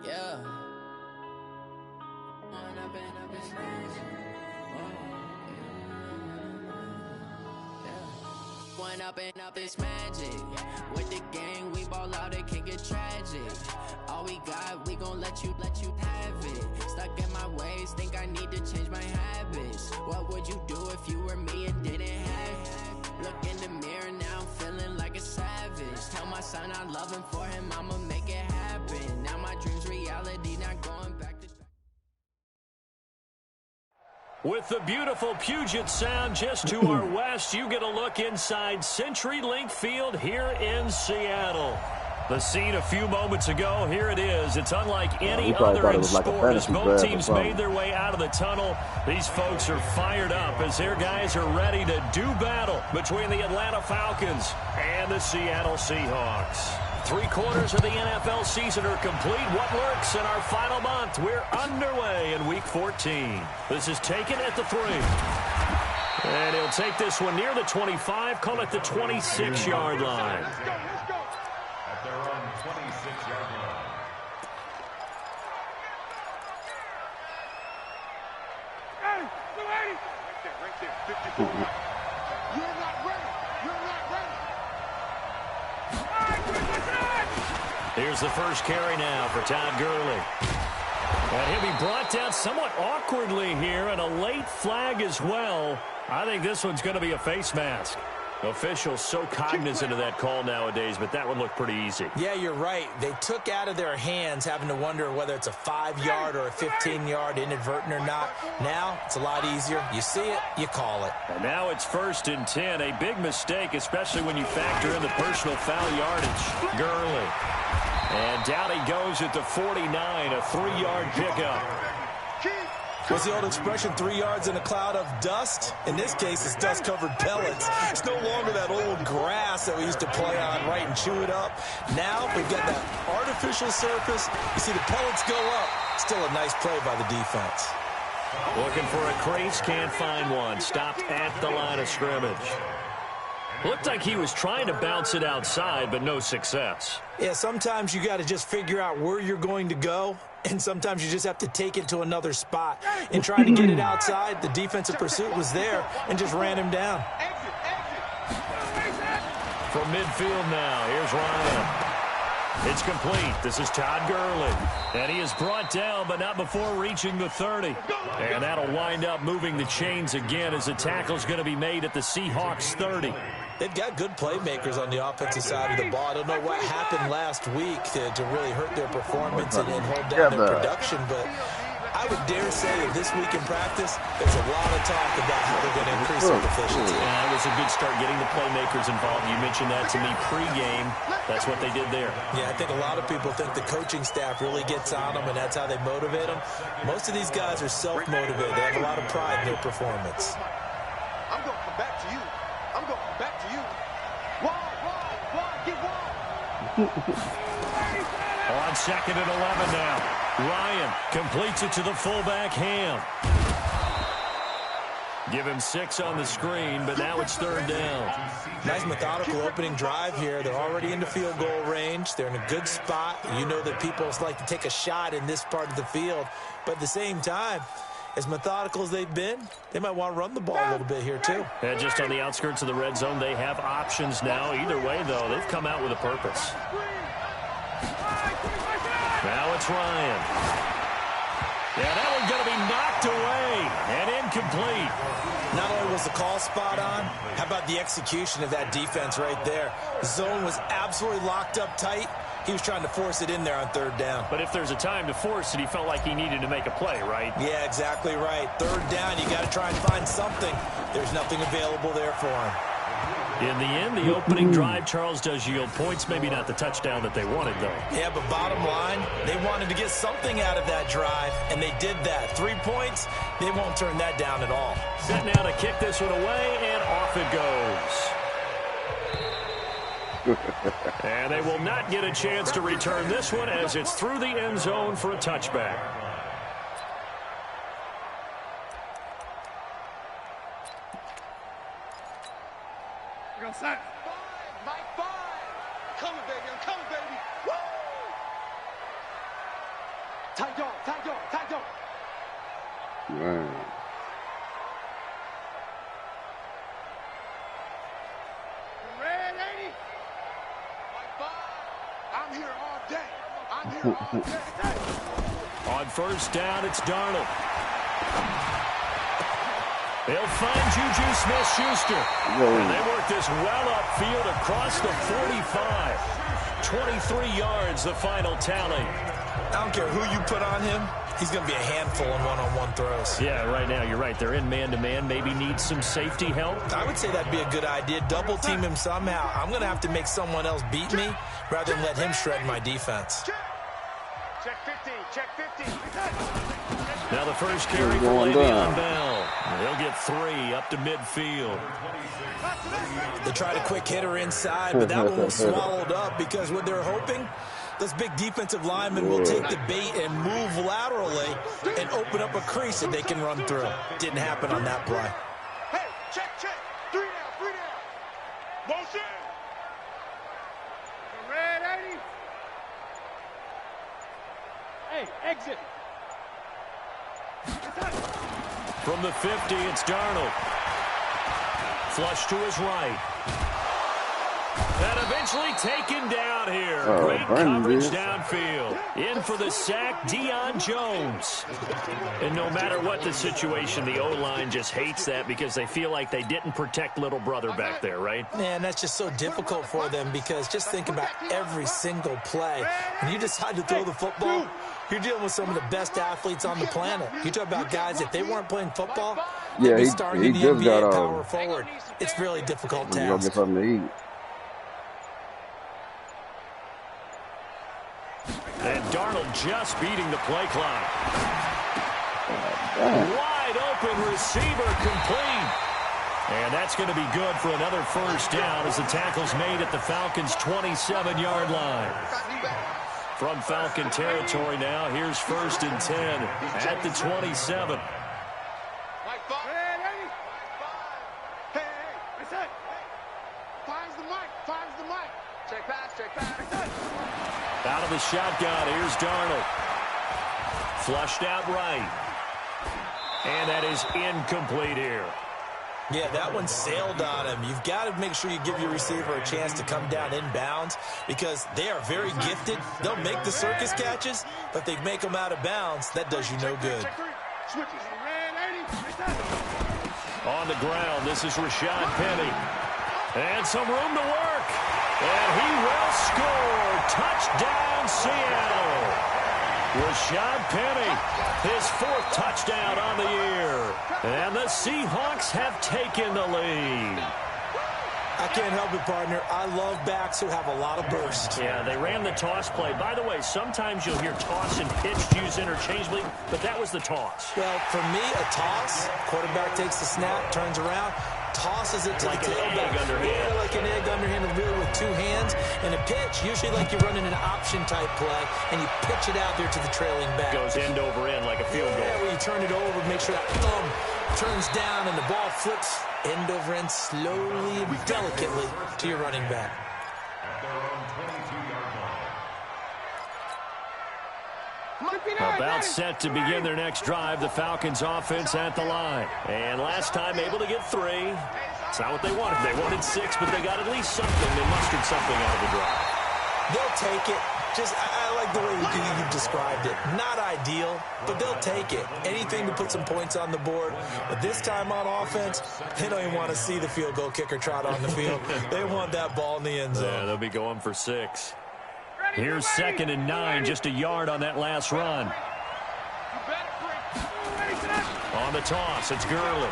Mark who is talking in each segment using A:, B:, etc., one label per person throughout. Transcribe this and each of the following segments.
A: Yeah. One up and up is magic. With the gang, we ball out, it can get tragic. All we got, we gon' let you have it. Stuck in my ways, think I need to change my habits. What would you do if you were me and didn't have it? Look in the mirror, now I'm feeling like a savage. Tell my son I love him, for him I'ma make it happen. Now my dream's reality, not going back to...
B: With the beautiful Puget Sound just to our west, you get a look inside CenturyLink Field here in Seattle. The scene a few moments ago, here it is. It's unlike any other in sport as both teams made their way out of the tunnel. These folks are fired up as their guys are ready to do battle between the Atlanta Falcons and the Seattle Seahawks. 3 quarters of the NFL season are complete. What lurks in our final month? We're underway in Week 14. This is taken at the 3. And he'll take this one near the 25, call it the 26-yard line.
C: At their own 26-yard line.
D: Hey, 280! Right there, 54. You're not ready. You're not ready.
B: Here's the first carry now for Todd Gurley. And he'll be brought down somewhat awkwardly here, and a late flag as well. I think this one's going to be a face mask. Officials so cognizant of that call nowadays, but that one looked pretty easy.
E: Yeah, you're right. They took out of their hands having to wonder whether it's a 5-yard or a 15-yard inadvertent or not. Now it's a lot easier. You see it, you call it.
B: And now it's 1st and 10. A big mistake, especially when you factor in the personal foul yardage. Gurley. And down he goes at the 49, a 3-yard pickup.
E: What's the old expression, 3 yards in a cloud of dust? In this case, it's dust-covered pellets. It's no longer that old grass that we used to play on, right, and chew it up. Now we've got that artificial surface. You see the pellets go up. Still a nice play by the defense.
B: Looking for a crease, can't find one. Stopped at the line of scrimmage. Looked like he was trying to bounce it outside, but no success.
E: Yeah, sometimes you got to just figure out where you're going to go, and sometimes you just have to take it to another spot. In trying to get it outside, the defensive pursuit was there and just ran him down.
B: From midfield now, here's Ryan. It's complete. This is Todd Gurley. And he is brought down, but not before reaching the 30. And that'll wind up moving the chains again as the tackle's going to be made at the Seahawks 30.
E: They've got good playmakers on the offensive side of the ball. I don't know what happened last week to really hurt their performance and hold down their production, but I would dare say that this week in practice, there's a lot of talk about how they're going to increase their efficiency.
B: Yeah, it was a good start getting the playmakers involved. You mentioned that to me pregame. That's what they did there.
E: Yeah, I think a lot of people think the coaching staff really gets on them, and that's how they motivate them. Most of these guys are self-motivated. They have a lot of pride in their performance.
D: I'm going to come back to you. I'm going to come back to you. Wide, get wide.
B: On 2nd and 11 now. Ryan completes it to the fullback, Ham. Give him 6 on the screen, but now it's 3rd down.
E: Nice methodical opening drive here. They're already into field goal range. They're in a good spot. You know that people like to take a shot in this part of the field. But at the same time, as methodical as they've been, they might want to run the ball a little bit here too.
B: And just on the outskirts of the red zone, they have options now. Either way, though, they've come out with a purpose. Now it's Ryan. Yeah, that one's going to be knocked away and incomplete.
E: Not only was the call spot on, how about the execution of that defense right there? The zone was absolutely locked up tight. He was trying to force it in there on 3rd down.
B: But if there's a time to force it, he felt like he needed to make a play, right?
E: Yeah, exactly right. 3rd down, you got to try and find something. There's nothing available there for him.
B: In the end, the opening drive, Charles, does yield points. Maybe not the touchdown that they wanted, though.
E: Yeah, but bottom line, they wanted to get something out of that drive, and they did that. 3 points, they won't turn that down at all.
B: Set now to kick this one away, and off it goes. And they will not get a chance to return this one as it's through the end zone for a touchback.
D: Go set.
F: Mike 5. Coming, baby. I'm coming, baby. Woo! Tight dog, tight dog, tight dog.
G: Man.
D: Red 80.
F: Mike 5. I'm here all day. I'm here all day.
B: On first down, it's Darnold. They'll find Juju Smith-Schuster. And they work this well upfield across the 45. 23 yards, the final tally.
E: I don't care who you put on him. He's going to be a handful in one-on-one throws.
B: Yeah, right now, you're right. They're in man-to-man. Maybe need some safety help.
E: I would say that'd be a good idea. Double team him somehow. I'm going to have to make someone else beat me rather than let him shred my defense.
D: Check 15, check 15.
B: Now the first carry for Le'Veon Bell. They'll get 3 up to midfield.
E: They tried a quick hitter inside, but that one was swallowed up because what they're hoping, those big defensive linemen will take the bait and move laterally and open up a crease that they can run through. Didn't happen on that play.
D: Hey, check, check. 3 down. Motion. Red 80. Hey, exit.
B: From the 50, it's Darnold. Flush to his right. And eventually taken down here. Great coverage downfield. In for the sack, Deion Jones. And no matter what the situation, the O-line just hates that because they feel like they didn't protect little brother back there, right?
E: Man, that's just so difficult for them because just think about every single play. When you decide to throw the football, you're dealing with some of the best athletes on the planet. You talk about guys, if they weren't playing football, they'd be starting in the NBA power forward. It's really difficult task.
B: And Darnold just beating the play clock. Wide open receiver complete. And that's going to be good for another first down as the tackle's made at the Falcons' 27-yard line. From Falcon territory now, here's 1st and 10 at the 27.
F: Mike 5. Hey, what's that? Finds the mic, finds the mic. Check pass, check pass.
B: Out of the shotgun, here's Darnold. Flushed out right. And that is incomplete here.
E: Yeah, that one sailed on him. You've got to make sure you give your receiver a chance to come down inbounds because they are very gifted. They'll make the circus catches, but they make them out of bounds. That does you no good.
B: On the ground, this is Rashad Penny. And some room to work. And he will score. Touchdown, Seattle. Rashad Penny, his 4th touchdown on the year. And the Seahawks have taken the lead.
E: I can't help it, partner. I love backs who have a lot of burst.
B: Yeah, they ran the toss play. By the way, sometimes you'll hear toss and pitch used interchangeably, but that was the toss.
E: Well, for me, a toss, quarterback takes the snap, turns around, tosses it to
B: like
E: the tailback.
B: Yeah,
E: like an egg underhanded, really with 2 hands. And a pitch, usually like you're running an option-type play, and you pitch it out there to the trailing back.
B: Goes end over end like a field goal.
E: Yeah, where you turn it over, make sure that thumb turns down, and the ball flips end over end slowly and delicately to your running back.
B: About set to begin their next drive, the Falcons offense at the line. And last time able to get 3. It's not what they wanted. They wanted 6, but they got at least something. They mustered something out of the drive.
E: They'll take it. I like the way you've described it. Not ideal, but they'll take it. Anything to put some points on the board. But this time on offense, they don't even want to see the field goal kicker trot on the field. They want that ball in the end zone.
B: Yeah, they'll be going for 6. Here's 2nd and 9, just a yard on that last run. On the toss, it's Gurley.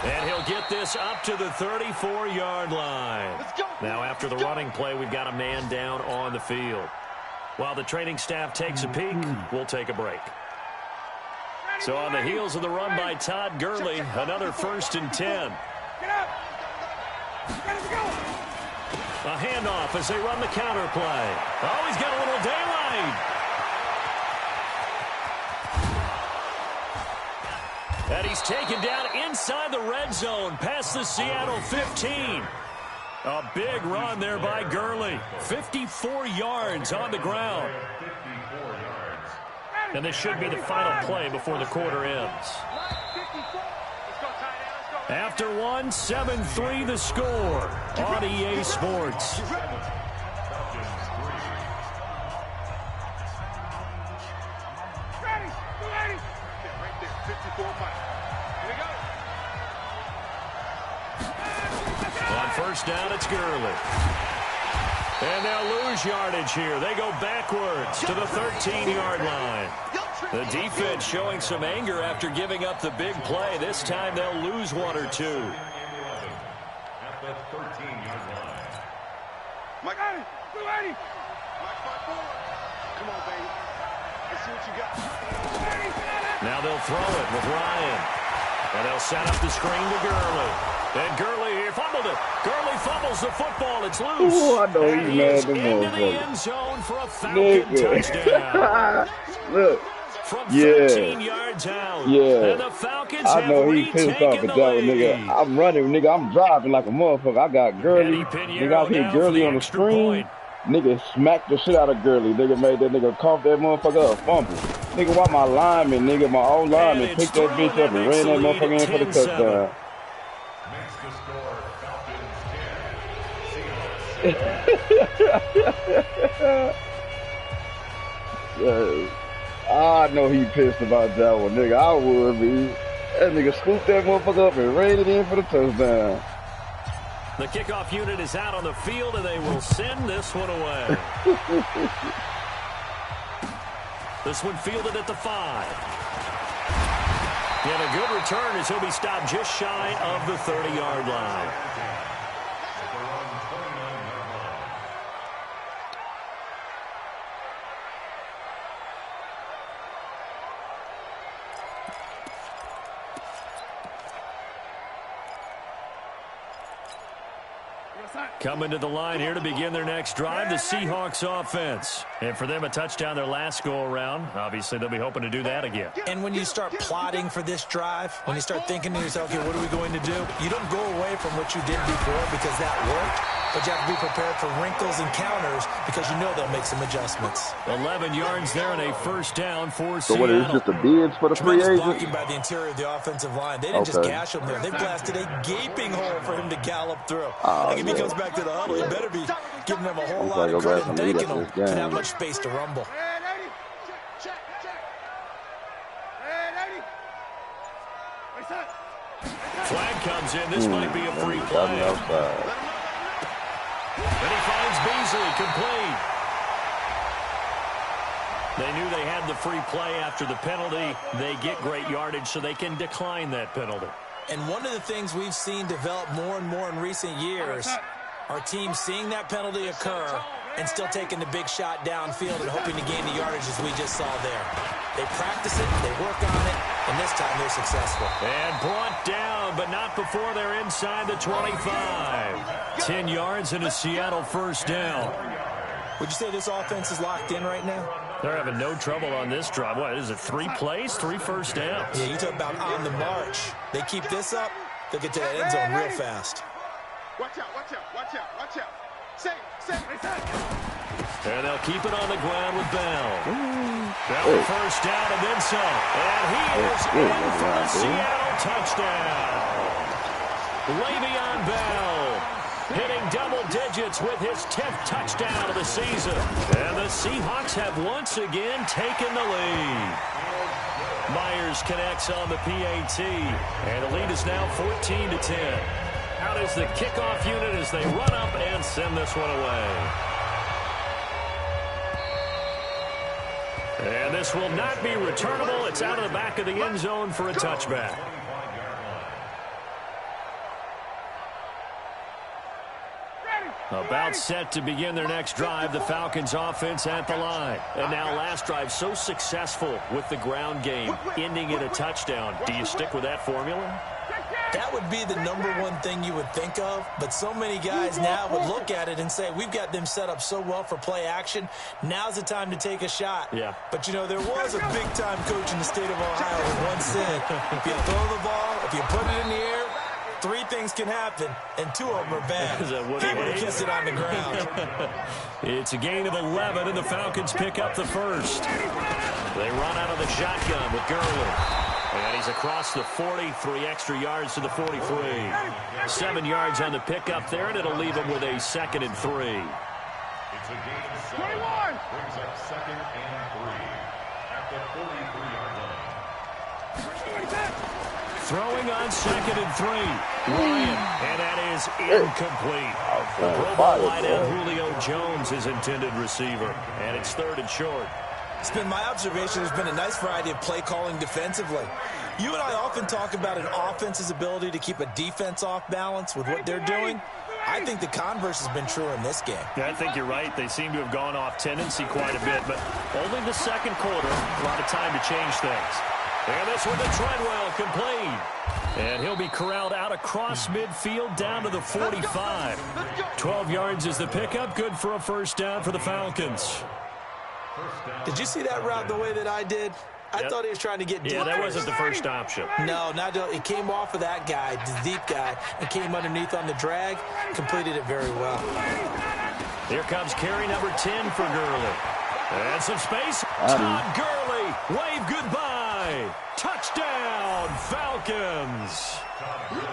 B: And he'll get this up to the 34-yard line. Now, after the running play, we've got a man down on the field. While the training staff takes a peek, we'll take a break. So on the heels of the run by Todd Gurley, another 1st and 10.
D: Get up. Get go.
B: A handoff as they run the counter play. Oh, he's got a little daylight. And he's taken down inside the red zone past the Seattle 15. A big run there by Gurley. 54 yards on the ground. And this should be the final play before the quarter ends. After one, 7-3 the score on EA Sports. On 1st down, it's Gurley. And they'll lose yardage here. They go backwards to the 13-yard line. The defense showing some anger after giving up the big play. This time they'll lose 1 or 2.
C: At the 13-yard line.
D: Mike, 280. Mike, 5-4. Come on, baby. Let's see what you got.
B: Now they'll throw it with Ryan. And they'll set up the screen to Gurley. And Gurley here fumbled it. Gurley fumbles the football. It's loose.
G: Ooh, I know
B: and
G: he's
B: he
G: mad
B: is
G: the
B: into the
G: motherfucker.
B: end zone for a Falcon touchdown.
G: Look.
B: From
G: Yeah.
B: 13 yards out.
G: Yeah.
B: And the Falcons
G: I know
B: have
G: he pissed off
B: retaken
G: at
B: the
G: that one,
B: lead.
G: nigga. I'm running, nigga. I'm driving like a motherfucker. I got Gurley.
B: Eddie Pinheiro
G: Nigga, I hit
B: now for
G: Gurley
B: the
G: on the
B: extra
G: screen.
B: point.
G: Nigga smacked the shit out of Gurley. Nigga made that nigga cough that motherfucker up, fumble. Nigga, why my lineman, nigga, my old lineman
B: And
G: picked
B: it's
G: that bitch
B: thrown.
G: up and
B: That
G: ran
B: makes
G: that
B: the lead
G: motherfucker in for the
B: 10-7.
G: touchdown.
C: Makes the score Falcons 10.
G: Yeah. I know he pissed about that one, nigga. I would be. That nigga scooped that motherfucker up and ran it in for the touchdown.
B: The kickoff unit is out on the field, and they will send this one away. This one fielded at the 5. And a good return as he'll be stopped just shy of the 30-yard line. Coming to the line here to begin their next drive, the Seahawks offense. And for them, a touchdown their last go-around. Obviously, they'll be hoping to do that again.
E: And when you start plotting for this drive, when you start thinking to yourself, okay, what are we going to do? You don't go away from what you did before because that worked, but you have to be prepared for wrinkles and counters because you know they'll make some adjustments.
B: 11 yards there and a 1st down for
G: So
B: Seattle.
G: what is this, just the bids for the free
E: Tremendous
G: agent?
E: blocking by the interior of the offensive line. They didn't just
G: Okay.
E: gash him there. They blasted a gaping hole for him to gallop through.
G: Oh,
E: I think if he
G: yeah.
E: comes back to the huddle, he better be giving them a whole
G: Looks
E: lot
G: like
E: of
G: he'll
E: credit
G: grab
E: and
G: some lead
E: thanking
G: after
E: them
G: this
E: for
G: game.
E: that much space to rumble.
D: Red 80. Check. Red 80. Wait, son.
B: Flag comes in. This might be a free
G: Got me
B: play.
G: outside.
B: And he finds Beasley complete. They knew they had the free play after the penalty. They get great yardage, so they can decline that penalty.
E: And one of the things we've seen develop more and more in recent years are teams seeing that penalty occur and still taking the big shot downfield and hoping to gain the yardage as we just saw there. They practice it, they work on it, and this time they're successful.
B: And brought down, but not before they're inside the 25. 10 yards and a Seattle 1st down.
E: Would you say this offense is locked in right now?
B: They're having no trouble on this drive. What is it, 3 plays, 3 first downs?
E: Yeah, you talk about on the march. They keep this up, they'll get to that end zone real fast.
D: Watch out. Say.
B: And they'll keep it on the ground with Bell. That was 1st down and then some. And he is in for the Seattle touchdown. Le'Veon Bell hitting double digits with his 10th touchdown of the season. And the Seahawks have once again taken the lead. Myers connects on the PAT. And the lead is now 14-10. Out is the kickoff unit as they run up and send this one away. And this will not be returnable. It's out of the back of the end zone for a touchback.
D: Ready.
B: About set to begin their next drive, the Falcons offense at the line. And now last drive so successful with the ground game, ending in a touchdown. Do you stick with that formula?
E: That would be the #1 thing you would think of, but so many guys now would look at it and say, we've got them set up so well for play action. Now's the time to take a shot.
B: Yeah.
E: But, you know, there was a big-time coach in the state of Ohio who once said, if you throw the ball, if you put it in the air, 3 things can happen, and 2 of them are bad. People to kiss it on the ground.
B: It's a gain of 11, and the Falcons pick up the first. They run out of the shotgun with Gurley. And he's across the 40, 3 extra yards to the 43. 7 yards on the pickup there, and it'll leave him with a 2nd and 3.
C: It's a gain of 7. Brings up 2nd and 3 at the 43-yard line.
B: Throwing on 2nd and 3. Ryan, and that is incomplete. The Pro Bowl wideout Julio Jones, his intended receiver. And it's 3rd and short.
E: It's been my observation there's been a nice variety of play calling defensively. You and I often talk about an offense's ability to keep a defense off balance with what they're doing. I think the converse has been true in this game.
B: Yeah, I think you're right. They seem to have gone off tendency quite a bit, but only the 2nd quarter. A lot of time to change things. And this one to Treadwell, complete. And he'll be corralled out across midfield down to the 45. 12 yards is the pickup. Good for a first down for the Falcons.
E: Did you see that route the way that I did? I thought he was trying to get deep.
B: Yeah, that wasn't the first option.
E: No, it came off of that guy, the deep guy, and came underneath on the drag. Completed it very well.
B: Here comes carry number 10 for Gurley. And some space. Todd Gurley, wave goodbye. Touchdown, Falcons.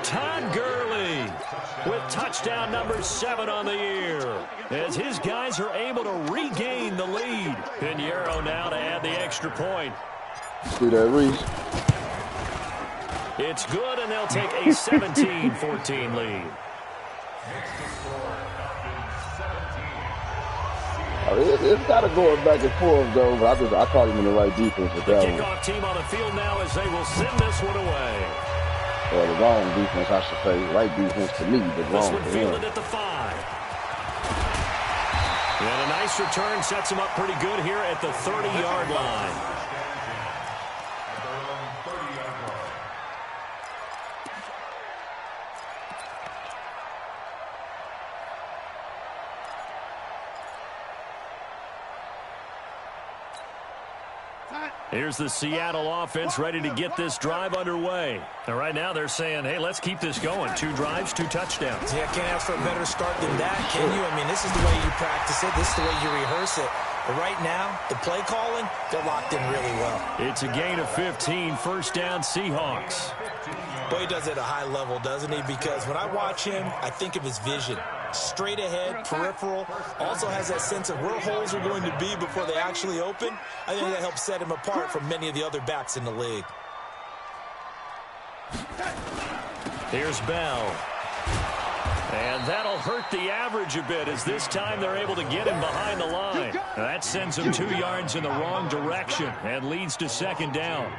B: Todd Gurley with touchdown number 7 on the year, as his guys are able to regain the lead. Pinheiro now to add the extra point.
G: See that, Reese?
B: It's good, and they'll take a 17-14 lead.
G: It's got to go back and forth, though, but I caught him in the right defense with
B: The
G: that
B: kickoff team on the field now as they will send this one away.
G: Well, the wrong defense, I should say. Right defense to me, but
B: This
G: wrong
B: one
G: to
B: fielded
G: him.
B: at the 5. And a nice return sets him up pretty good here at the 30-yard line. Here's the Seattle offense ready to get this drive underway. And right now they're saying, hey, let's keep this going. 2 drives, 2 touchdowns.
E: Yeah, can't ask for a better start than that, can you? I mean, this is the way you practice it. This is the way you rehearse it. But right now, the play calling, they're locked in really well.
B: It's a gain of 15, first down Seahawks.
E: Boy, he does it at a high level, doesn't he? Because when I watch him, I think of his vision. Straight ahead, peripheral, also has that sense of where holes are going to be before they actually open. I think that helps set him apart from many of the other backs in the league.
B: Here's Bell. And that'll hurt the average a bit, as this time they're able to get him behind the line. That sends him 2 yards in the wrong direction and leads to 2nd down.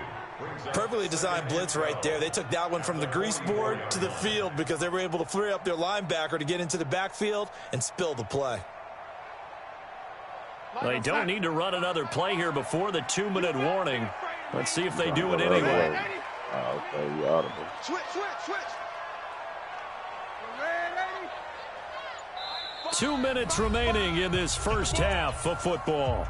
E: Perfectly designed blitz right there. They took that one from the grease board to the field because they were able to free up their linebacker to get into the backfield and spill the play.
B: They don't need to run another play here before the 2-minute warning. Let's see if they do it anyway.
G: Okay, you audible.
F: Switch.
B: 2 minutes remaining in this first half of football.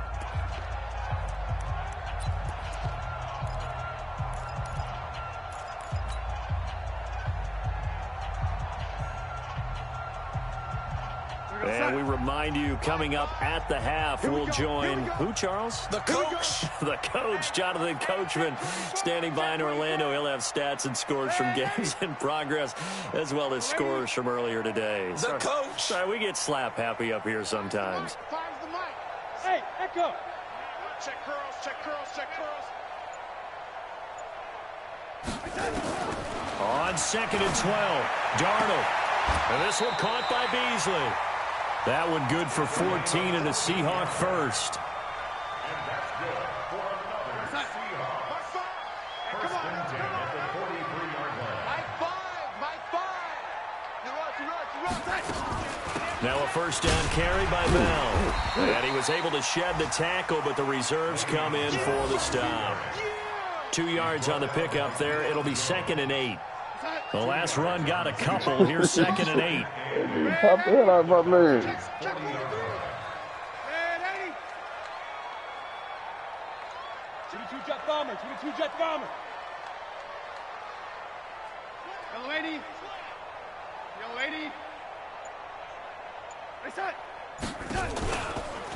B: And we remind you, coming up at the half, we'll join who, Charles?
E: The coach.
B: The coach, Jonathan Coachman, standing by in Orlando. He'll have stats and scores from games in progress, as well as scores from earlier today.
E: The coach.
B: Sorry, we get slap happy up here sometimes.
F: Finds the mic.
D: Hey, Echo.
F: Check curls.
B: On 2nd and 12, Darnold. And this one caught by Beasley. That one good for 14 and a Seahawk first.
C: And that's good for another Seahawks. First and 10 at the 43-yard line.
F: My five.
B: Now a first down carry by Bell. And he was able to shed the tackle, but the reserves come in for the stop. 2 yards on the pickup there. It'll be 2nd and 8. The last run got a couple. Here's 2nd and 8.
G: Pop the hell out of my man.
D: 22 jet bomber, 22 jet bomber. Yellow 80. Yellow 80.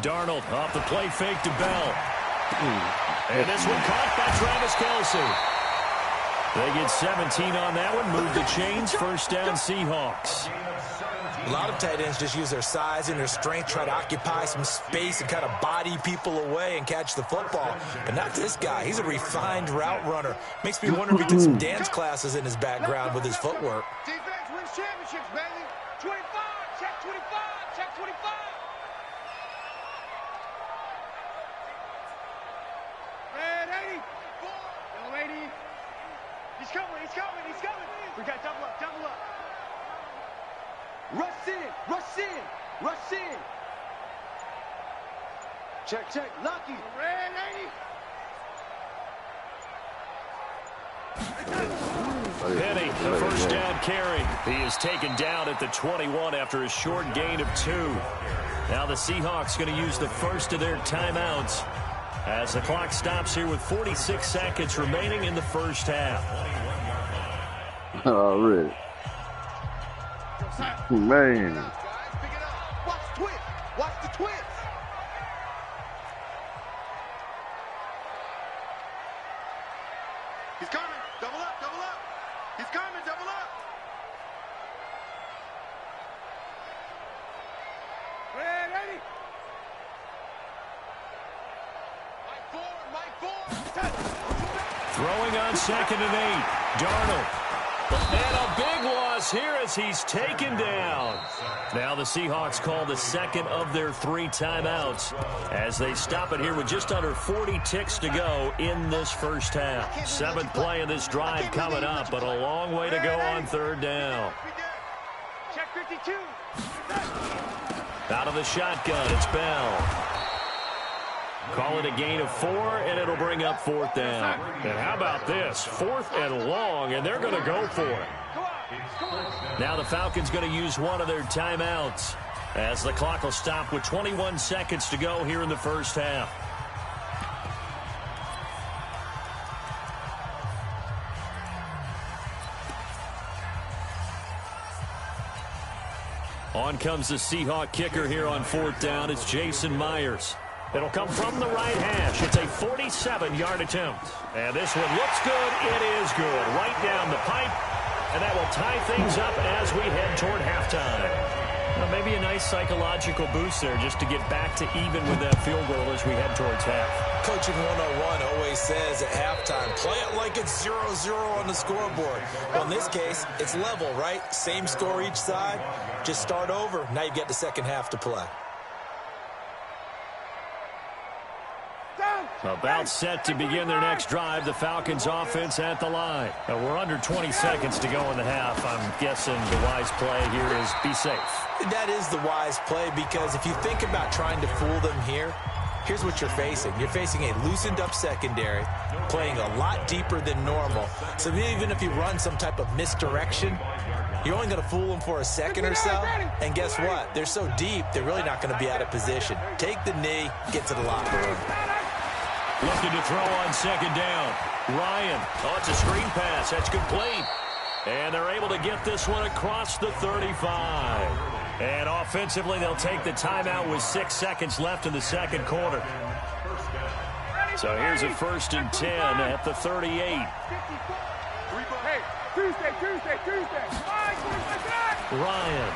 B: Darnold off the play fake to Bell. And this one caught by Travis Kelce. They get 17 on that one. Move the chains. First down, Seahawks.
E: A lot of tight ends just use their size and their strength, try to occupy some space and kind of body people away and catch the football. But not this guy. He's a refined route runner. Makes me wonder if he took some dance classes in his background with his footwork.
F: Defense wins championships, baby. 25, check 25, check 25.
D: Red 80. Yellow 80. He's coming, he's coming, he's coming. We got double up, double up.
F: Rush in, rush in, rush in. Check, check, Lucky.
D: Red 80.
B: Penny, the first down carry. He is taken down at the 21 after a short gain of 2. Now the Seahawks going to use the first of their timeouts as the clock stops here with 46 seconds remaining in the first half.
G: Oh, really? Man.
F: Guys, pick it up. Watch the twist. Watch the twist. He's coming. Double up, double up. He's coming, double up.
D: Red 80.
F: Mike Ford.
B: Throwing on 2nd and 8. Darnold. And a big loss here as he's taken down. Now the Seahawks call the second of their 3 timeouts as they stop it here with just under 40 ticks to go in this first half. 7th play of this drive coming up, but a long way to go on 3rd down.
D: Check 52.
B: Out of the shotgun, it's Bell. Call it a gain of 4, and it'll bring up 4th down. And how about this? 4th and long, and they're going to go for it. Now the Falcons going to use one of their timeouts as the clock will stop with 21 seconds to go here in the first half. On comes the Seahawk kicker here on 4th down. It's Jason Myers. It'll come from the right hash. It's a 47-yard attempt. And this one looks good. It is good. Right down the pipe. And that will tie things up as we head toward halftime. Well, maybe a nice psychological boost there just to get back to even with that field goal as we head towards half.
E: Coaching 101 always says at halftime, play it like it's 0-0 on the scoreboard. Well, in this case, it's level, right? Same score each side. Just start over. Now you get the second half to play.
B: About set to begin their next drive. The Falcons offense at the line. Now we're under 20 seconds to go in the half. I'm guessing the wise play here is be safe.
E: That is the wise play because if you think about trying to fool them here, here's what you're facing. You're facing a loosened up secondary, playing a lot deeper than normal. So even if you run some type of misdirection, you're only going to fool them for a second or so. And guess what? They're so deep, they're really not going to be out of position. Take the knee, get to the locker room.
B: Looking to throw on 2nd down. Ryan. Oh, it's a screen pass. That's complete. And they're able to get this one across the 35. And offensively, they'll take the timeout with 6 seconds left in the second quarter. So here's a 1st and 10 at the 38.
D: Hey, Tuesday.
B: Ryan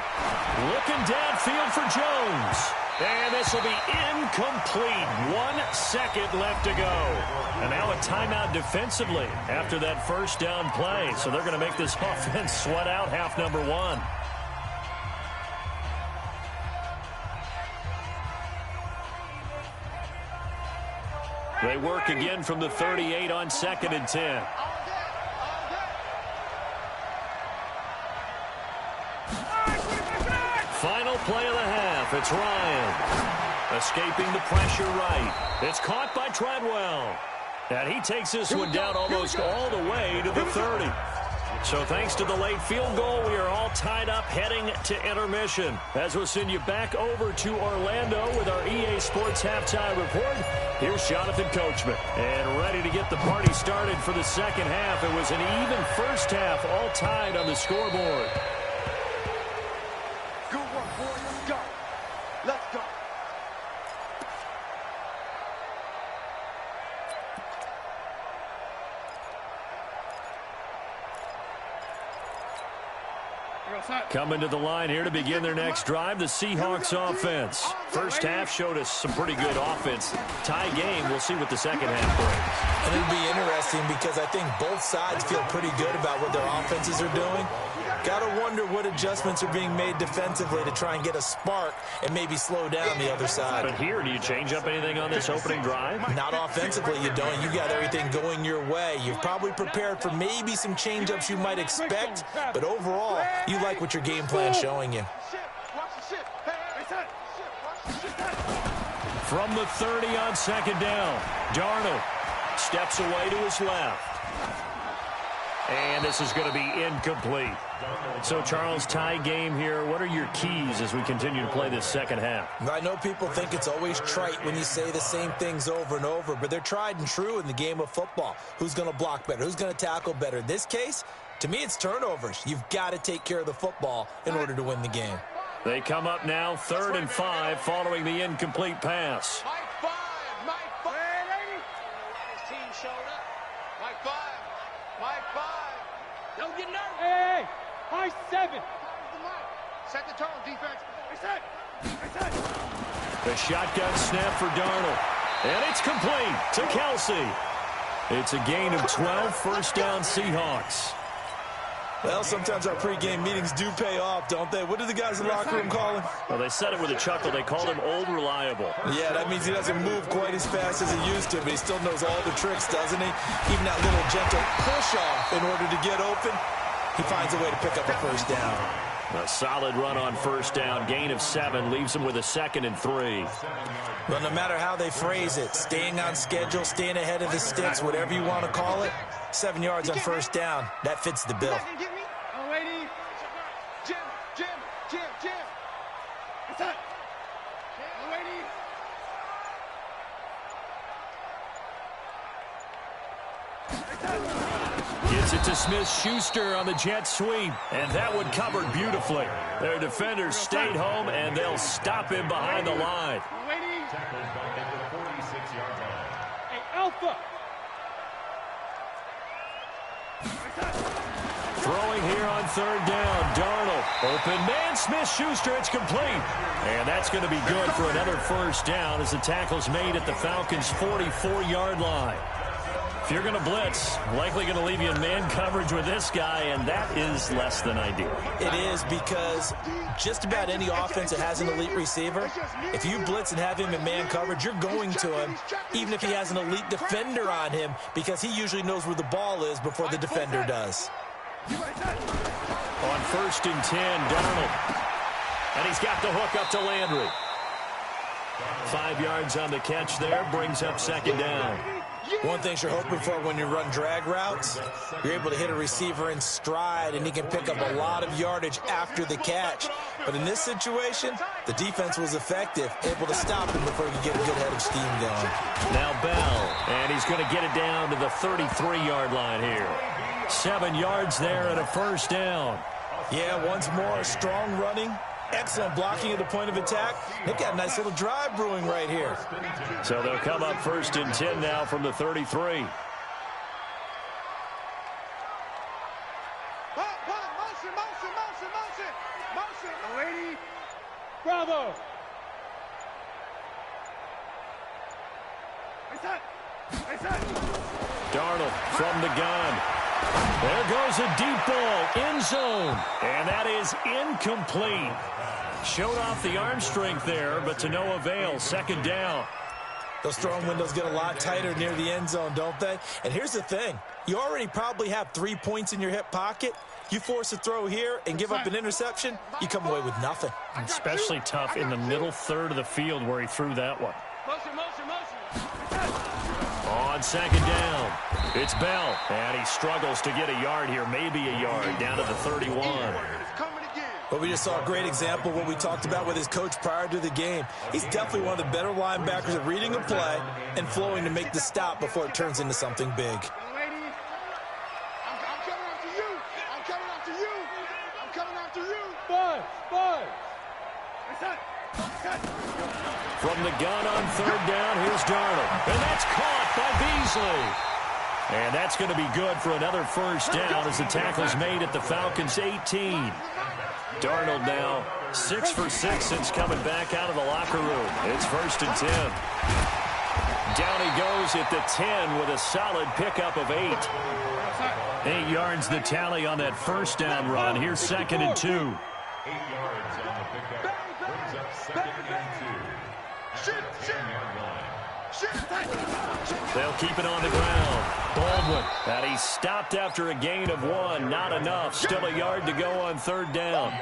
B: looking downfield for Jones. And this will be incomplete. 1 second left to go. And now a timeout defensively after that first down play. So they're going to make this offense sweat out half number 1. They work again from the 38 on 2nd and 10. Final play of the half. It's Ryan. Escaping the pressure right. It's caught by Treadwell. And he takes this one down almost all the way to the 30. So thanks to the late field goal, we are all tied up heading to intermission. As we'll send you back over to Orlando with our EA Sports Halftime Report, here's Jonathan Coachman. And ready to get the party started for the second half. It was an even first half, all tied on the scoreboard.
F: Good work, boy. Let's go. Let's go.
B: Coming to the line here to begin their next drive, the Seahawks offense. First half showed us some pretty good offense. Tie game, we'll see what the second half brings.
E: And it'll be interesting because I think both sides feel pretty good about what their offenses are doing. Got to wonder what adjustments are being made defensively to try and get a spark and maybe slow down the other side.
B: But here, do you change up anything on this opening drive?
E: Not offensively, you don't. You got everything going your way. You've probably prepared for maybe some change-ups you might expect, but overall, you like what your game plan's showing you.
B: From the 30 on second down, Darnold steps away to his left. And this is going to be incomplete. So, Charles, tie game here. What are your keys as we continue to play this second half?
E: I know people think it's always trite when you say the same things over and over, but they're tried and true in the game of football. Who's going to block better? Who's going to tackle better? In this case, to me, it's turnovers. You've got to take care of the football in order to win the game.
B: They come up now 3rd and 5 following the incomplete pass.
F: Mike 5. Mike 5. His team showed up. Mike 5. Mike 5. Don't get nervous.
H: Hey, high 7.
F: Set the tone, defense. Reset.
B: The shotgun snap for Darnold. And it's complete to Kelsey. It's a gain of 12, first down Seahawks.
E: Well, sometimes our pregame meetings do pay off, don't they? What do the guys in the locker room call him?
B: Well, they said it with a chuckle. They called him Old Reliable.
E: Yeah, that means he doesn't move quite as fast as he used to, but he still knows all the tricks, doesn't he? Even that little gentle push-off in order to get open, he finds a way to pick up a first down.
B: A solid run on first down. Gain of 7 leaves him with a 2nd and 3.
E: Well, no matter how they phrase it, staying on schedule, staying ahead of the sticks, whatever you want to call it, 7 yards on first down, that fits the bill.
F: Jim. What's up?
B: Gives it to Smith-Schuster on the jet sweep, and that one covered beautifully. Their defenders stayed home, and they'll stop him behind the line.
C: Tackled back at the 46-yard line.
H: Hey, Alpha.
B: Throwing here on 3rd down, Darnold. Open man, Smith-Schuster, it's complete. And that's going to be good for another first down as the tackle's made at the Falcons' 44-yard line. If you're going to blitz, likely going to leave you in man coverage with this guy, and that is less than ideal.
E: It is, because just about any offense that has an elite receiver, if you blitz and have him in man coverage, you're going to him, even if he has an elite defender on him, because he usually knows where the ball is before the defender does.
B: On 1st and 10, Darnold. And he's got the hook up to Landry. 5 yards on the catch there, brings up 2nd down.
E: One thing you're hoping for when you run drag routes, you're able to hit a receiver in stride, and he can pick up a lot of yardage after the catch. But in this situation, the defense was effective, able to stop him before he could get a good head of steam going.
B: Now Bell, and he's going to get it down to the 33-yard line here. 7 yards there and a first down.
E: Yeah, once more, strong running, excellent blocking at the point of attack. They've got a nice little drive brewing right here.
B: So they'll come up 1st and 10 now from the 33.
F: Motion.
H: Lady. Bravo.
B: Darnold from the gun. There goes a deep ball, end zone, and that is incomplete. Showed off the arm strength there, but to no avail. 2nd down.
E: Those throwing windows get a lot tighter near the end zone, don't they? And here's the thing. You already probably have 3 points in your hip pocket. You force a throw here and give up an interception, you come away with nothing.
B: Especially tough in the middle third of the field where he threw that one. On second down, it's Bell, and he struggles to get a yard here, maybe a yard, down to the 31.
E: But we just saw a great example of what we talked about with his coach prior to the game. He's definitely one of the better linebackers at reading a play and flowing to make the stop before it turns into something big.
B: From the gun on third down, here's Darnold. And that's caught by Beasley. And that's going to be good for another first down as the tackle's made at the Falcons' 18. Darnold now 6 for 6 since coming back out of the locker room. It's 1st and 10. Down he goes at the 10 with a solid pickup of 8. 8 yards the tally on that first down run. Here's 2nd and 2.
C: 8 yards on the pickup. Brings up 2nd and 2.
B: They'll keep it on the ground. Baldwin, and he's stopped after a gain of 1. Not enough. Still a yard to go on third down.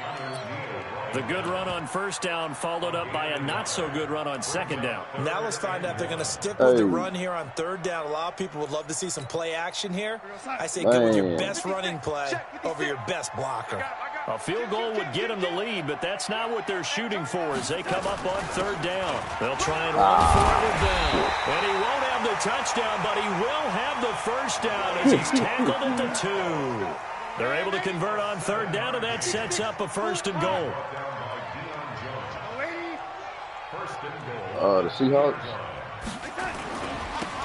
B: The good run on first down followed up by a not-so-good run on second down.
E: Now let's find out if they're going to stick with the run here on third down. A lot of people would love to see some play action here. I say go with your best running play over your best blocker.
B: A field goal would get them the lead, but that's not what they're shooting for as they come up on third down. They'll try and run forward down. And he won't have the touchdown, but he will have the first down as he's tackled at the 2. They're able to convert on third down, and that sets up a 1st and goal.
G: The Seahawks.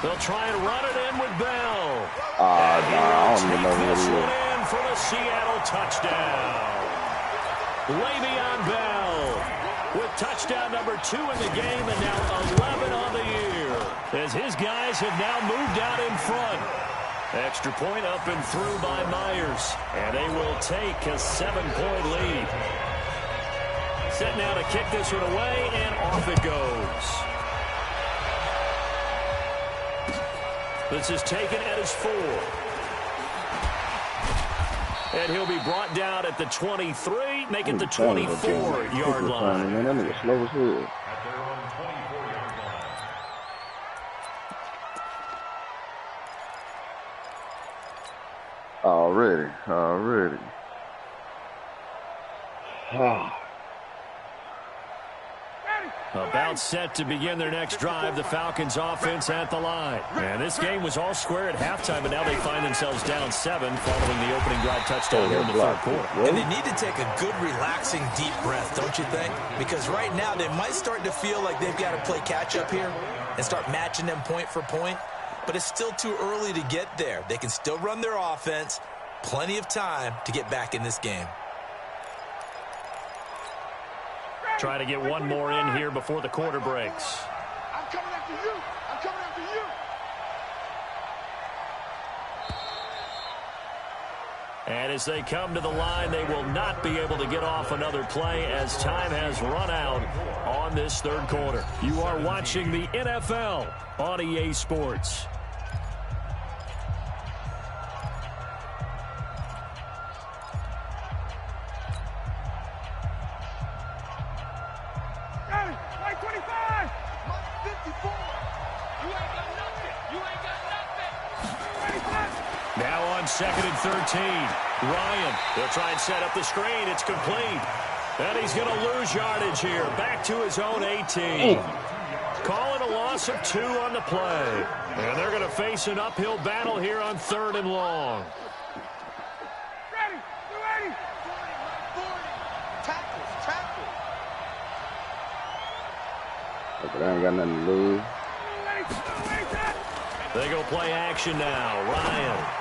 B: They'll try and run it in with Bell.
G: I don't even know what
B: this
G: it
B: one
G: is.
B: in for the Seattle touchdown. Le'Veon Bell with touchdown number 2 in the game and now 11 on the year as his guys have now moved out in front. Extra point up and through by Myers, and they will take a 7-point lead. Set now to kick this one away, and off it goes. This is taken at his 4. And he'll be brought down at the 23, make it the 24-yard line.
G: Man, that nigga slow as hell. Already.
B: About set to begin their next drive, the Falcons offense at the line. And this game was all square at halftime, but now they find themselves down 7 following the opening drive touchdown here in the third quarter.
E: And they need to take a good, relaxing, deep breath, don't you think? Because right now they might start to feel like they've got to play catch-up here and start matching them point for point. But it's still too early to get there. They can still run their offense. Plenty of time to get back in this game.
B: Try to get one more in here before the quarter breaks.
D: I'm coming after you. I'm coming after you.
B: And as they come to the line, they will not be able to get off another play as time has run out on this third quarter. You are watching the NFL on EA Sports. Second and 13. Ryan, they'll try and set up the screen. It's complete. And he's going to lose yardage here. Back to his own 18. Call it a loss of 2 on the play. And they're going to face an uphill battle here on 3rd and long.
D: Ready. You ready? 40. Tackle.
G: But I ain't got nothing to lose.
B: They go play action now. Ryan.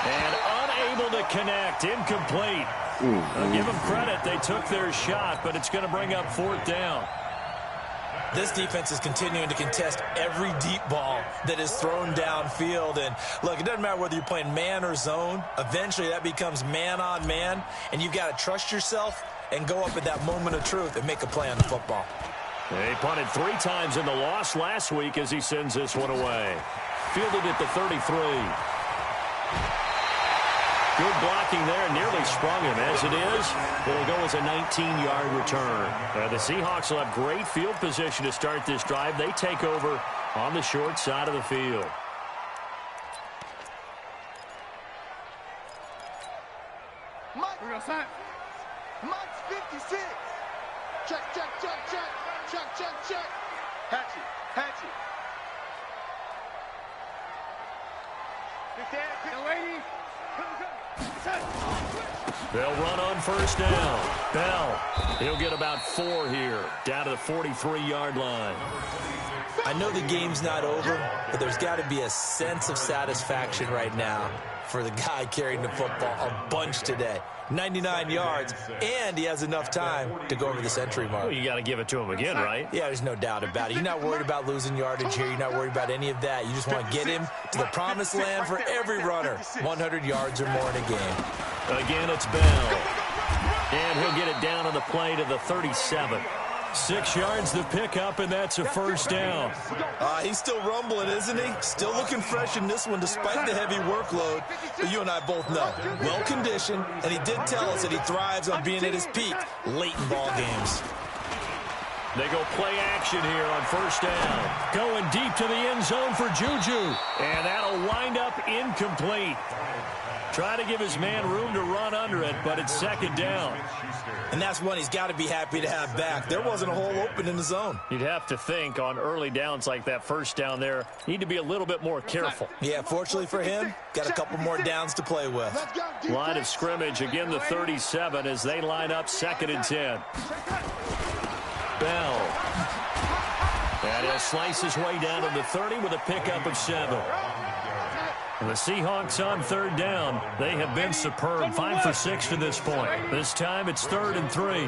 B: And unable to connect. Incomplete. I'll give them credit. They took their shot, but it's going to bring up 4th down.
E: This defense is continuing to contest every deep ball that is thrown downfield. And, look, it doesn't matter whether you're playing man or zone. Eventually, that becomes man-on-man, and you've got to trust yourself and go up at that moment of truth and make a play on the football.
B: He punted 3 times in the loss last week as he sends this one away. Fielded at the 33. Good blocking there, nearly sprung him. As it is, it'll go as a 19-yard return. The Seahawks will have great field position to start this drive. They take over on the short side of the field.
F: Mike's 56. Check, check, check, check. Check, check, check. Hatchet, hatchet.
B: They'll run on first down. Bell, he'll get about 4 here, down to the 43-yard line.
E: I know the game's not over, but there's got to be a sense of satisfaction right now for the guy carrying the football a bunch today. 99 yards, and he has enough time to go over the century mark.
B: Well, you got to give it to him again, right?
E: Yeah, there's no doubt about it. You're not worried about losing yardage here. You're not worried about any of that. You just want to get him to the promised land for every runner. 100 yards or more in a game.
B: Again, it's Bell. And he'll get it down on the play to the 37. 6 yards the pickup, and that's a first down.
E: He's still rumbling, isn't he? Still looking fresh in this one despite the heavy workload. But you and I both know, well-conditioned, and he did tell us that he thrives on being at his peak late in ball games.
B: They go play action here on first down. Going deep to the end zone for Juju. And that'll wind up incomplete. Try to give his man room to run under it, but it's second down.
E: And that's one he's got to be happy to have back. There wasn't a hole open in the zone.
B: You'd have to think on early downs like that first down there, need to be a little bit more careful.
E: Yeah, fortunately for him, got a couple more downs to play with.
B: Line of scrimmage, again the 37 as they line up 2nd and 10. Bell. And he'll slice his way down to the 30 with a pickup of 7. The Seahawks on 3rd down. They have been superb. 5 for 6 to this point. This time it's 3rd and 3.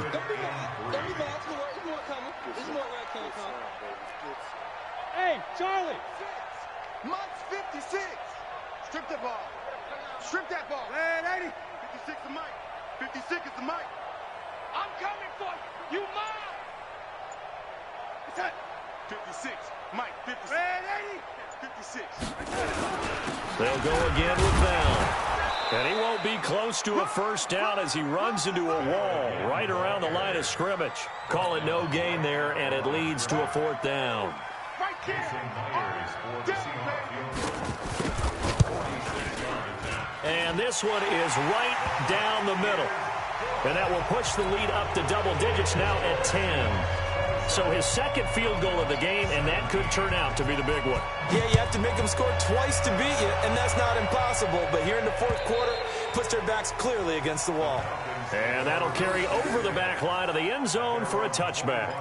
H: Hey, Charlie.
F: Mike's 56. Strip the ball. Strip that ball. Man, 80. 56 is Mike. 56 is the Mike. I'm coming for you. You mine. It's that. 56. Mike, 56. Man, 80. 56.
B: They'll go again with Bell. And he won't be close to a first down as he runs into a wall right around the line of scrimmage. Call it no gain there, and it leads to a 4th down.
F: Right there.
B: And this one is right down the middle. And that will push the lead up to double digits now at 10. So his 2nd field goal of the game, and that could turn out to be the big one.
E: Yeah, you have to make them score twice to beat you, and that's not impossible. But here in the 4th quarter, puts their backs clearly against the wall.
B: And that'll carry over the back line of the end zone for a touchback.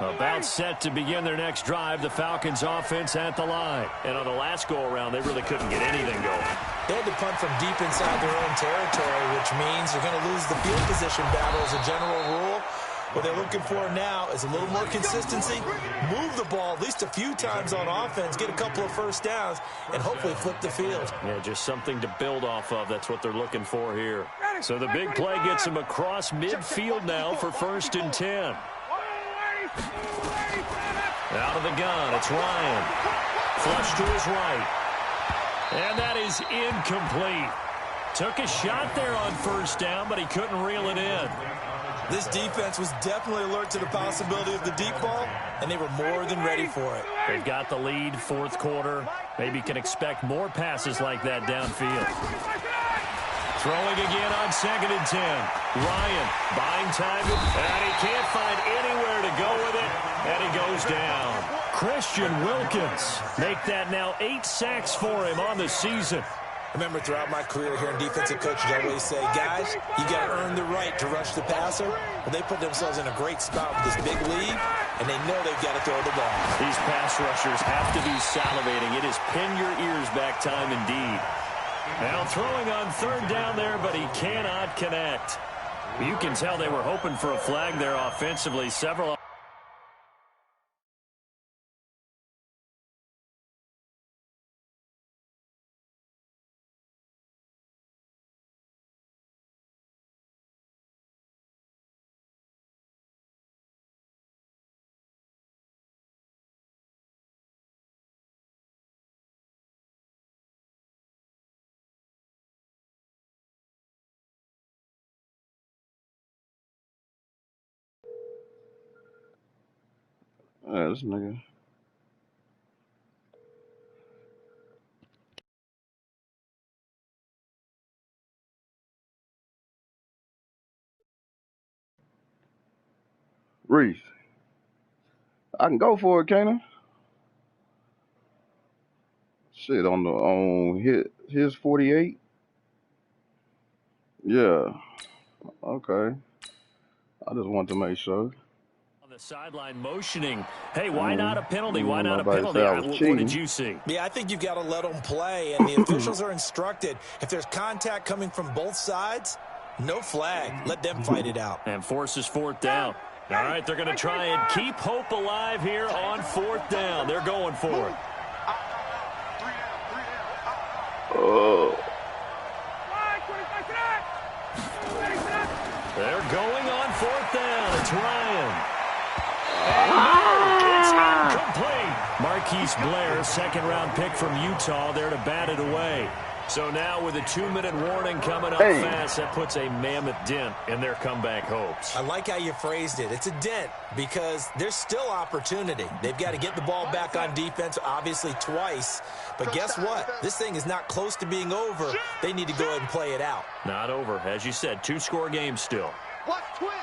B: About set to begin their next drive, the Falcons offense at the line. And on the last go-around, they really couldn't get anything going.
E: They had to punt from deep inside their own territory, which means you're going to lose the field position battle as a general rule. What they're looking for now is a little more consistency, move the ball at least a few times on offense, get a couple of first downs, and hopefully flip the field.
B: Yeah, just something to build off of. That's what they're looking for here. So the big play gets them across midfield now for 1st and 10. Out of the gun, it's Ryan. Flush to his right. And that is incomplete. Took a shot there on first down, but he couldn't reel it in.
E: This defense was definitely alert to the possibility of the deep ball, and they were more than ready for it.
B: They've got the lead, 4th quarter. Maybe can expect more passes like that downfield. Throwing again on 2nd and 10. Ryan buying time, and he can't find anywhere to go with it, and he goes down. Christian Wilkins make that now 8 sacks for him on the season.
E: Remember, throughout my career here in defensive coaching, I always say, guys, you got to earn the right to rush the passer. Well, they put themselves in a great spot with this big lead, and they know they've got to throw the ball.
B: These pass rushers have to be salivating. It is pin your ears back time indeed. Now throwing on 3rd down there, but he cannot connect. You can tell they were hoping for a flag there offensively. Several
G: This nigga. Reese. I can go for it, can't I? Shit, on his 48. Yeah. Okay. I just want to make sure.
B: On the sideline motioning. Hey, why not a penalty? Why not a
G: Nobody
B: penalty?
G: said
B: What did you see?
E: Yeah, I think you've got to let them play, and the officials are instructed. If there's contact coming from both sides, no flag. Let them fight it out.
B: And forces fourth down. All right, they're going to try and keep hope alive here on fourth down. They're going for it. They're going on fourth down. It's Ryan. And it's incomplete. Marquise Blair, second-round pick from Utah, there to bat it away. So now with a 2-minute warning coming up fast, that puts a mammoth dent in their comeback hopes.
E: I like how you phrased it. It's a dent because there's still opportunity. They've got to get the ball back on defense, obviously twice. But guess what? This thing is not close to being over. They need to go ahead and play it out.
B: Not over. As you said, 2-score game still.
F: Watch twist.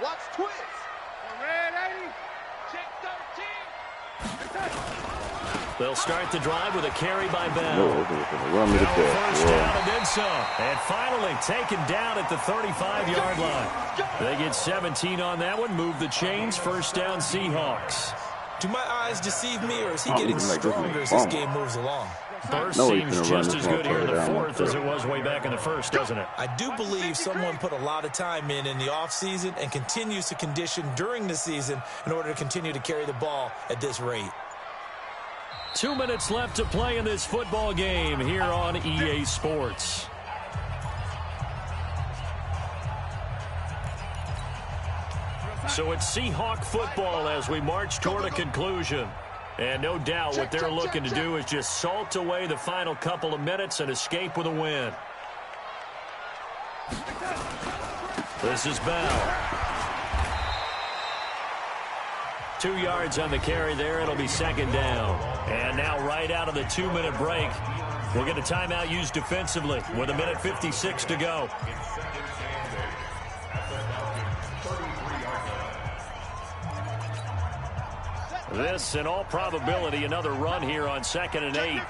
F: Watch twist. Red 80. Check 13.
B: They'll start the drive with a carry by Bell.
G: Run me to
B: First down and then some. And finally taken down at the 35-yard line. They get 17 on that one. Move the chains. First down, Seahawks.
E: Do my eyes deceive me, or is he getting stronger as this game moves along?
B: Burst seems just as good here in the fourth as it was way back in the first, doesn't it?
E: I do believe someone put a lot of time in the offseason and continues to condition during the season in order to continue to carry the ball at this rate.
B: 2 minutes left to play in this football game here on EA Sports. So it's Seahawk football as we march toward a conclusion. And no doubt what they're looking to do is just salt away the final couple of minutes and escape with a win. This is Bell. 2 yards on the carry there. It'll be second down. And now right out of the 2-minute break, we'll get a timeout used defensively with 1:56 to go. This, in all probability, another run here on 2nd and 8.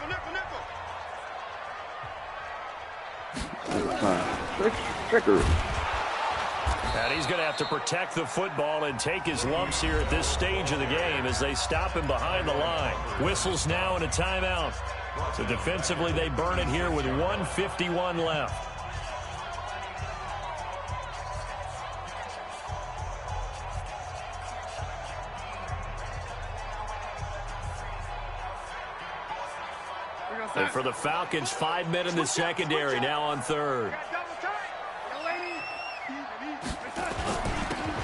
B: And he's going to have to protect the football and take his lumps here at this stage of the game as they stop him behind the line. Whistles now and a timeout. So defensively, they burn it here with 1:51 left. And for the Falcons, 5 men in the secondary, now on third.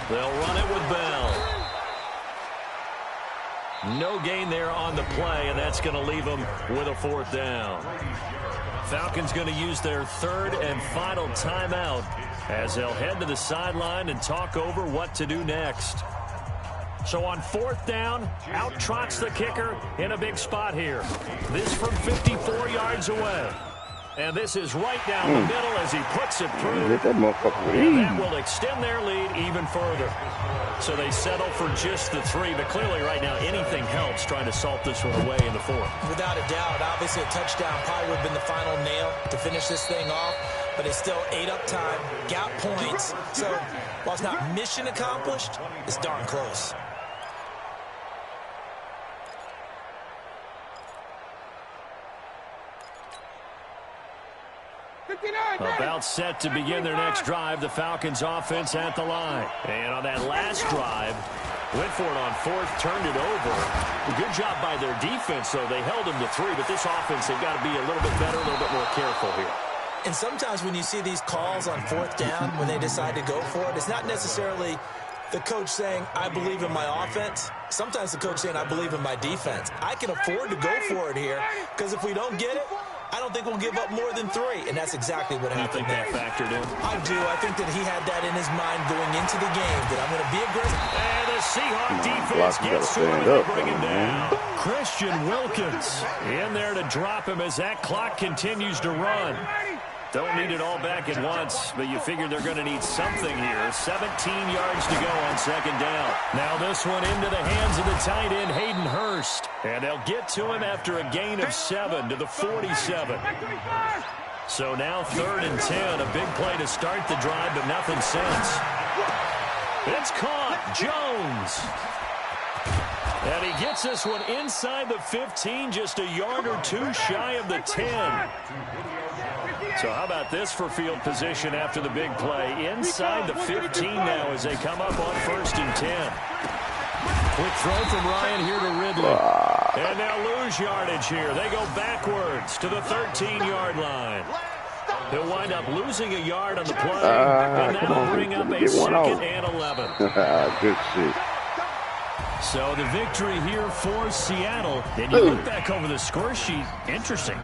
B: They'll run it with Bell. No gain there on the play, and that's going to leave them with a fourth down. Falcons going to use their third and final timeout as they'll head to the sideline and talk over what to do next. So on fourth down, out trots the kicker in a big spot here. This from 54 yards away. And this is right down the middle as he puts it through. And that will extend their lead even further. So they settle for just the 3, but clearly right now anything helps trying to salt this one away in the fourth.
E: Without a doubt, obviously a touchdown probably would have been the final nail to finish this thing off, but it's still ate up time, got points. So while it's not mission accomplished, it's darn close.
B: About set to begin their next drive, the Falcons offense at the line. And on that last drive, went for it on fourth, turned it over. Good job by their defense, though. They held them to 3, but this offense, they've got to be a little bit better, a little bit more careful here.
E: And sometimes when you see these calls on fourth down, when they decide to go for it, it's not necessarily the coach saying, I believe in my offense. Sometimes the coach saying, I believe in my defense. I can afford to go for it here because if we don't get it, I don't think we'll give up more than 3, and that's exactly what happened.
B: You think that factored in?
E: I do. I think that he had that in his mind going into the game, that I'm going to be aggressive.
B: And the Seahawks defense gets to him and bring him down. Christian Wilkins in there to drop him as that clock continues to run. Don't need it all back at once, but you figure they're going to need something here. 17 yards to go on second down. Now this one into the hands of the tight end, Hayden Hurst. And they'll get to him after a gain of 7 to the 47. So now 3rd and 10. A big play to start the drive, but nothing since. It's caught. Jones. And he gets this one inside the 15, just a yard or 2 shy of the 10. So how about this for field position after the big play? Inside the 15 now as they come up on 1st and 10. Quick throw from Ryan here to Ridley. And they'll lose yardage here. They go backwards to the 13-yard line. They'll wind up losing a yard on the play. And that'll bring up a 2nd and 11.
G: Good shit.
B: So the victory here for Seattle. And you look back over the score sheet. Interesting.